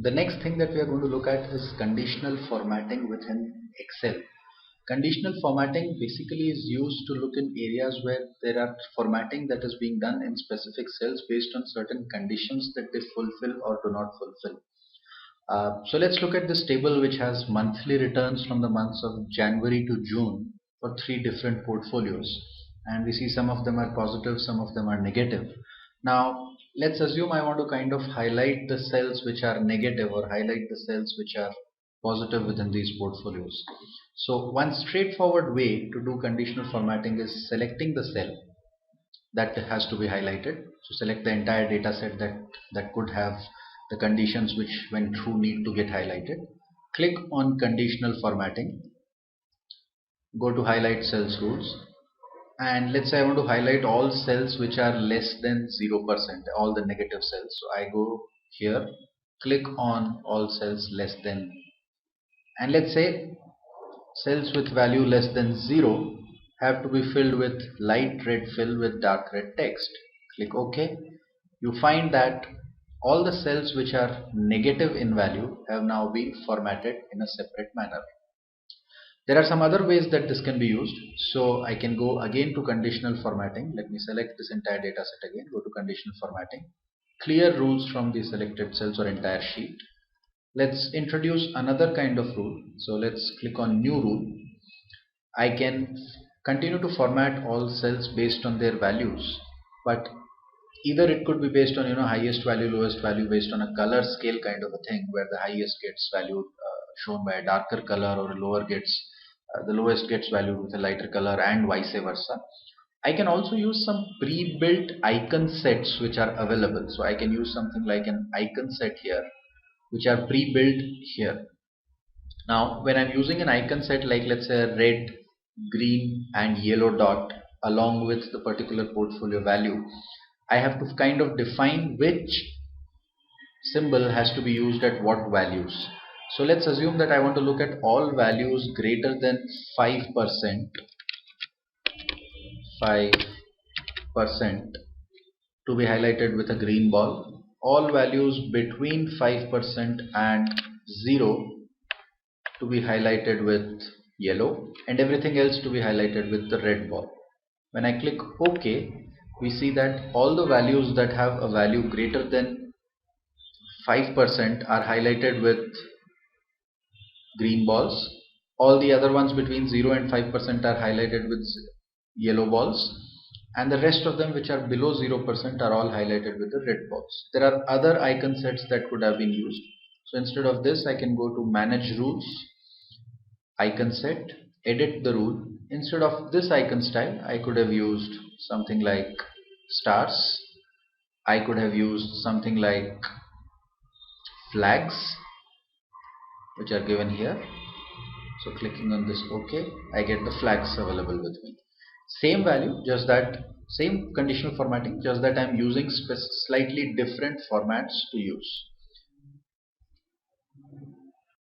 The next thing that we are going to look at is conditional formatting within Excel. Conditional formatting basically is used to look in areas where there are formatting that is being done in specific cells based on certain conditions that they fulfill or do not fulfill. So let's look at this table which has monthly returns from the months of January to June for three different portfolios, and we see some of them are positive, some of them are negative. Now let's assume I want to kind of highlight the cells which are negative or highlight the cells which are positive within these portfolios. So one straightforward way to do conditional formatting is selecting the cell that has to be highlighted. So select the entire data set that could have the conditions which when true need to get highlighted. Click on conditional formatting, go to highlight cells rules, and let's say I want to highlight all cells which are less than 0%, all the negative cells. So I go here, click on all cells less than, and let's say cells with value less than 0 have to be filled with light red fill with dark red text. Click OK. You find that all the cells which are negative in value have now been formatted in a separate manner. There are some other ways that this can be used. So I can go again to conditional formatting. Let me select this entire data set again, go to conditional formatting, clear rules from the selected cells or entire sheet. Let's introduce another kind of rule. So let's click on new rule. I can continue to format all cells based on their values, but either it could be based on highest value, lowest value, based on a color scale kind of a thing, where the highest gets valued shown by a darker color, or the lowest gets valued with a lighter color, and vice versa. I can also use some pre-built icon sets which are available. So I can use something like an icon set here, which are pre-built here. Now when I'm using an icon set like, let's say, a red, green and yellow dot along with the particular portfolio value, I have to kind of define which symbol has to be used at what values. So let's assume that I want to look at all values greater than 5%, 5% to be highlighted with a green ball, all values between 5% and 0 to be highlighted with yellow, and everything else to be highlighted with the red ball. When I click OK, we see that all the values that have a value greater than 5% are highlighted with green balls. All the other ones between 0 and 5% are highlighted with yellow balls, and the rest of them which are below 0% are all highlighted with the red balls. There are other icon sets that could have been used. So instead of this, I can go to manage rules, icon set, edit the rule. Instead of this icon style, I could have used something like stars. I could have used something like flags, which are given here. So clicking on this OK, I get the flags available with me. Same value, just that same conditional formatting, just that I'm using slightly different formats to use.